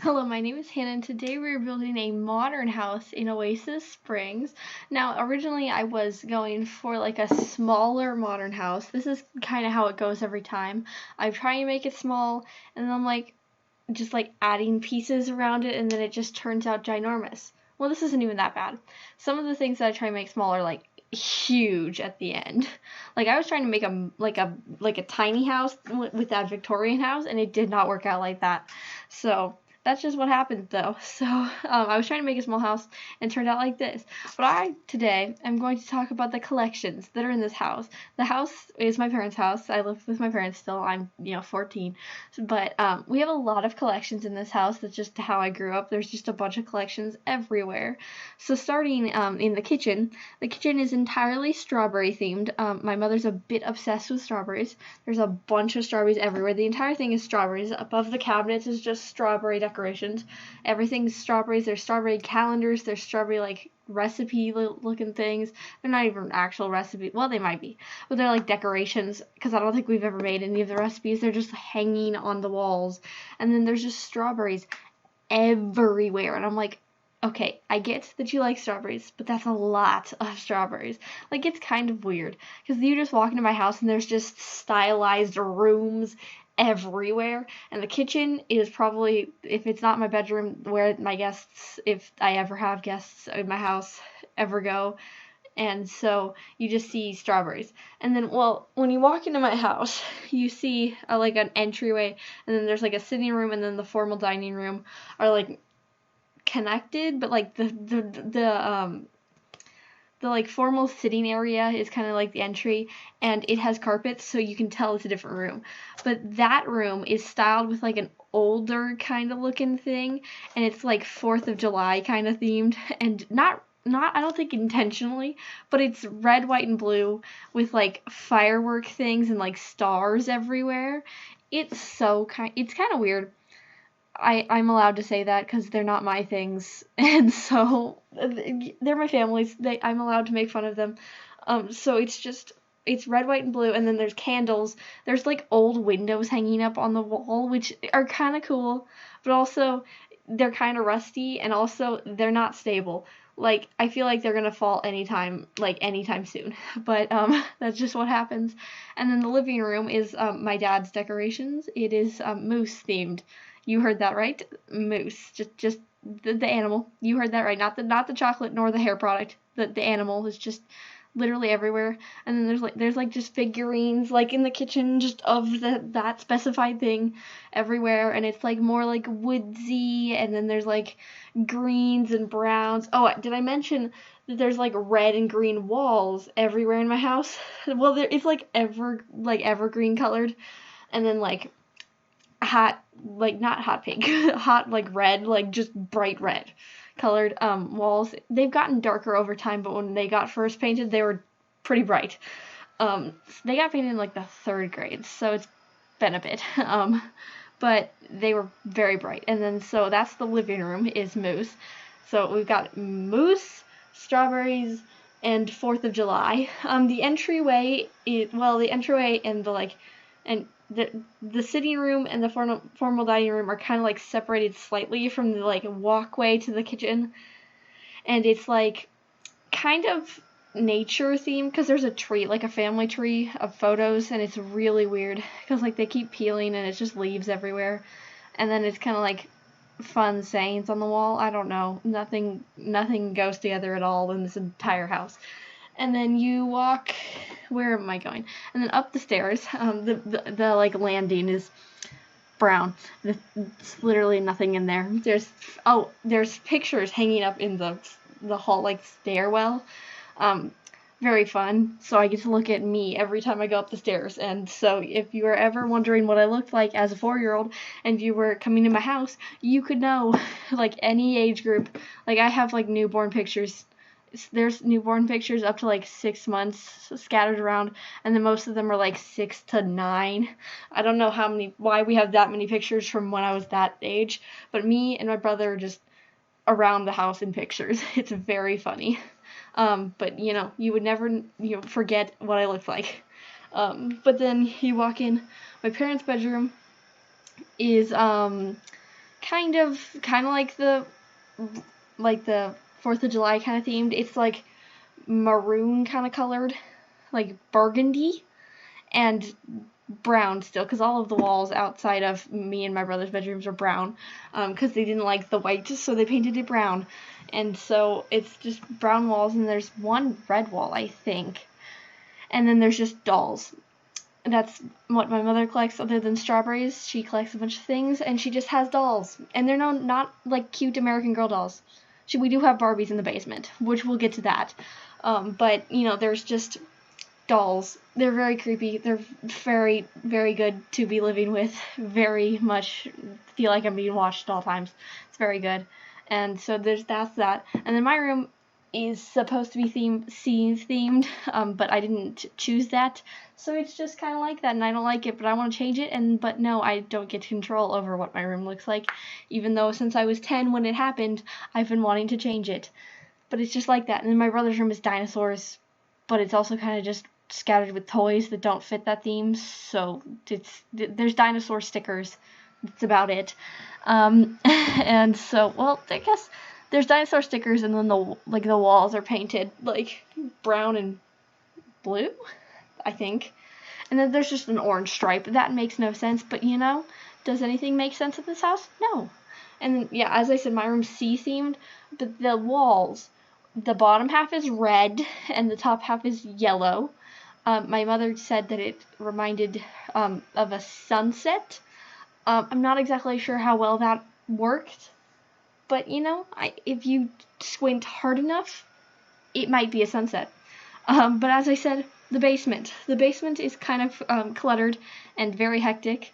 Hello, my name is Hannah, and today we're building a modern house in Oasis Springs. Now, originally I was going for like a smaller modern house. This is kind of how it goes every time. I'm trying to make it small, and then I'm like, just like adding pieces around it, and then it just turns out ginormous. Well, this isn't even that bad. Some of the things that I try to make small are like huge at the end. Like I was trying to make a tiny house with that Victorian house, and it did not work out like that. So that's just what happened though. So I was trying to make a small house and it turned out like this. But today am going to talk about the collections that are in this house. The house is my parents' house. I live with my parents still. I'm 14, but we have a lot of collections in this house. That's just how I grew up. There's just a bunch of collections everywhere. So starting in the kitchen is entirely strawberry themed. My mother's a bit obsessed with strawberries. There's a bunch of strawberries everywhere. The entire thing is strawberries. Above the cabinets is just strawberry decorations. Everything's strawberries. There's strawberry calendars. There's strawberry like recipe looking things. They're not even actual recipes. Well, they might be, but they're like decorations because I don't think we've ever made any of the recipes. They're just hanging on the walls. And then there's just strawberries everywhere. And I'm like, okay, I get that you like strawberries, but that's a lot of strawberries. Like, it's kind of weird because you just walk into my house and there's just stylized rooms everywhere, and the kitchen is probably, if it's not my bedroom, where my guests, if I ever have guests in my house, ever go. And so you just see strawberries. And then, well, when you walk into my house, you see like an entryway, and then there's like a sitting room, and then the formal dining room are like connected, but like the like formal sitting area is kind of like the entry, and it has carpets, so you can tell it's a different room. But that room is styled with like an older kind of looking thing, and it's like 4th of July kind of themed, and not I don't think intentionally, but it's red, white, and blue with like firework things and like stars everywhere. It's kind of weird. I'm allowed to say that because they're not my things, and so they're my family's. I'm allowed to make fun of them. So it's red, white, and blue, and then there's candles. There's like old windows hanging up on the wall, which are kind of cool, but also they're kind of rusty, and also they're not stable. Like, I feel like they're gonna fall anytime soon. But that's just what happens. And then the living room is my dad's decorations. It is moose themed. You heard that right, moose. Just the animal. You heard that right. Not the chocolate nor the hair product. The animal is just literally everywhere. And then there's like just figurines like in the kitchen just of that specified thing everywhere, and it's like more like woodsy, and then there's like greens and browns. Oh, did I mention that there's like red and green walls everywhere in my house? Well, it's like evergreen colored, and then like hot, like not hot pink, hot like red, like just bright red colored walls. They've gotten darker over time, but when they got first painted, they were pretty bright. They got painted in like the 3rd grade, so it's been a bit. But they were very bright. And then so that's the living room is moose. So we've got moose, strawberries, and 4th of July. The entryway and the sitting room and the formal dining room are kind of like separated slightly from the like walkway to the kitchen, and it's like kind of nature themed because there's a tree, like a family tree of photos, and it's really weird because like they keep peeling and it's just leaves everywhere, and then it's kind of like fun sayings on the wall. I don't know, nothing goes together at all in this entire house. And then you walk, where am I going? And then up the stairs, the like landing is brown. There's literally nothing in there. There's pictures hanging up in the hall, like stairwell. Very fun. So I get to look at me every time I go up the stairs. And so if you were ever wondering what I looked like as a 4-year-old and you were coming to my house, you could know, like any age group. Like I have like newborn pictures. There's newborn pictures up to like 6 months scattered around, and then most of them are like 6 to 9. I don't know why we have that many pictures from when I was that age, but me and my brother are just around the house in pictures. It's very funny. But you would never forget what I looked like. But then you walk in, my parents' bedroom is kind of like the 4th of July kind of themed. It's like maroon kind of colored, like burgundy and brown still, because all of the walls outside of me and my brother's bedrooms are brown, because they didn't like the white, so they painted it brown. And so it's just brown walls, and there's one red wall, I think. And then there's just dolls. That's what my mother collects other than strawberries. She collects a bunch of things, and she just has dolls. And they're not like cute American Girl dolls. We do have Barbies in the basement, which we'll get to that. But, there's just dolls. They're very creepy. They're very, very good to be living with. Very much feel like I'm being watched at all times. It's very good. And so that's that. And then my room is supposed to be themed, but I didn't choose that. So it's just kind of like that, and I don't like it, but I want to change it. But no, I don't get control over what my room looks like, even though since I was 10 when it happened, I've been wanting to change it. But it's just like that. And then my brother's room is dinosaurs, but it's also kind of just scattered with toys that don't fit that theme. So there's dinosaur stickers. That's about it. And so, well, I guess there's dinosaur stickers, and then the walls are painted like brown and blue, I think. And then there's just an orange stripe. That makes no sense, but does anything make sense in this house? No. And then, yeah, as I said, my room's sea themed, but the walls, the bottom half is red and the top half is yellow. My mother said that it reminded of a sunset. I'm not exactly sure how well that worked, but if you squint hard enough, it might be a sunset. But as I said, the basement is kind of cluttered and very hectic.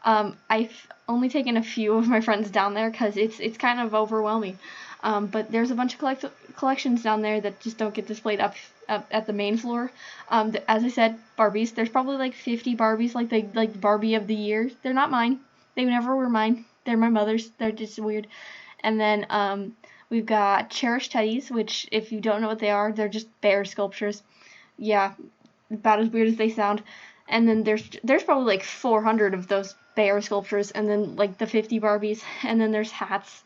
I've only taken a few of my friends down there because it's kind of overwhelming. But there's a bunch of collections down there that just don't get displayed up at the main floor. As I said, Barbies. There's probably like 50 Barbies, like Barbie of the year. They're not mine. They never were mine. They're my mother's. They're just weird. And then we've got cherished teddies, which if you don't know what they are, they're just bear sculptures. Yeah, about as weird as they sound. And then there's probably like 400 of those bear sculptures, and then like the 50 Barbies, and then there's hats.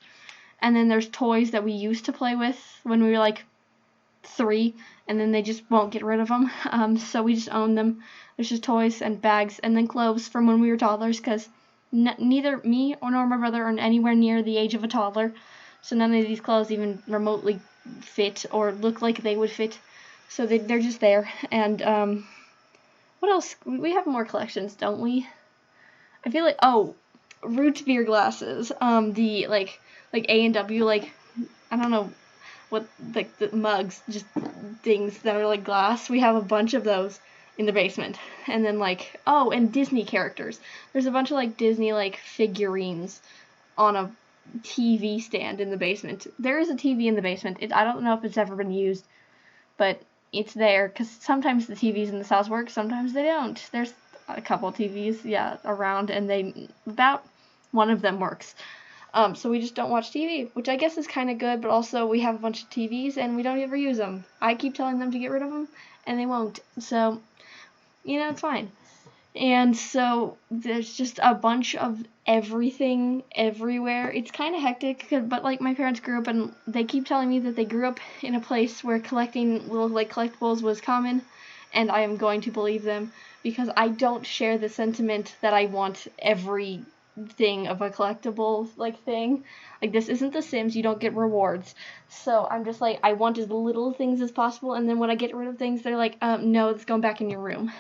And then there's toys that we used to play with when we were like 3, and then they just won't get rid of them. So we just own them. There's just toys and bags, and then clothes from when we were toddlers, because neither me nor my brother are anywhere near the age of a toddler. So none of these clothes even remotely fit or look like they would fit. So they're just there. And what else? We have more collections, don't we? I feel like, root beer glasses. The like A&W, like, I don't know what, like the mugs, just things that are like glass. We have a bunch of those in the basement. And then and Disney characters. There's a bunch of like Disney like figurines on a TV stand in the basement. There is a TV in the basement. I don't know if it's ever been used, but it's there because sometimes the TVs in this house work, sometimes they don't. There's a couple TVs, around, and about one of them works. So we just don't watch TV, which I guess is kind of good, but also we have a bunch of TVs and we don't ever use them. I keep telling them to get rid of them, and they won't. So, it's fine. And so there's just a bunch of everything everywhere. It's kind of hectic, but like my parents grew up, and they keep telling me that they grew up in a place where collecting little like collectibles was common, and I am going to believe them because I don't share the sentiment that I want every thing of a collectible like thing. Like, this isn't The Sims, you don't get rewards. So I'm just like, I want as little things as possible, and then when I get rid of things, they're like, no, it's going back in your room.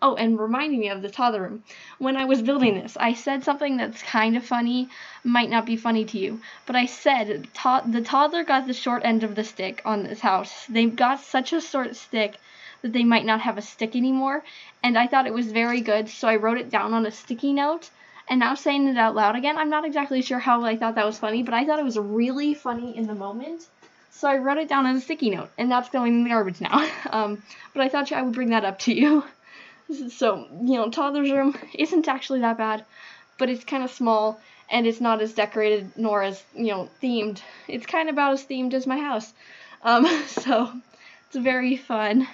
Oh, and reminding me of the toddler room. When I was building this, I said something that's kind of funny, might not be funny to you, but I said the toddler got the short end of the stick on this house. They got such a short stick that they might not have a stick anymore, and I thought it was very good, so I wrote it down on a sticky note. And now saying it out loud again, I'm not exactly sure how I thought that was funny, but I thought it was really funny in the moment. So I wrote it down on a sticky note, and that's going in the garbage now. But I thought I would bring that up to you. So, toddler's room isn't actually that bad, but it's kind of small, and it's not as decorated nor as, themed. It's kind of about as themed as my house. So it's very fun.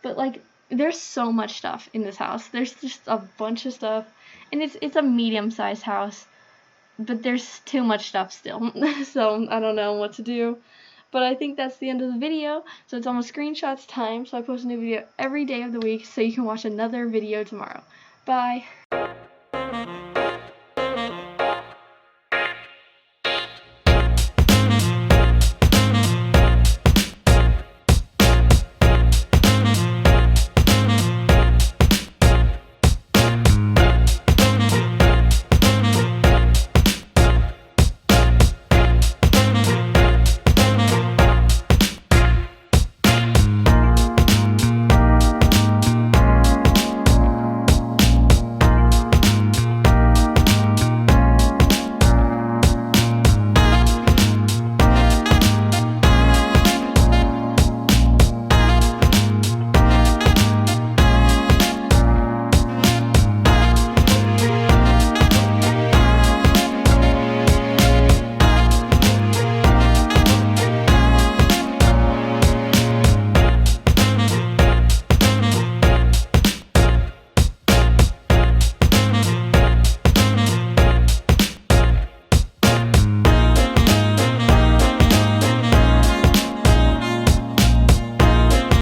But, there's so much stuff in this house. There's just a bunch of stuff. And it's a medium-sized house. but there's too much stuff still, so I don't know what to do. But I think that's the end of the video, so it's almost screenshots time, so I post a new video every day of the week, so you can watch another video tomorrow. Bye!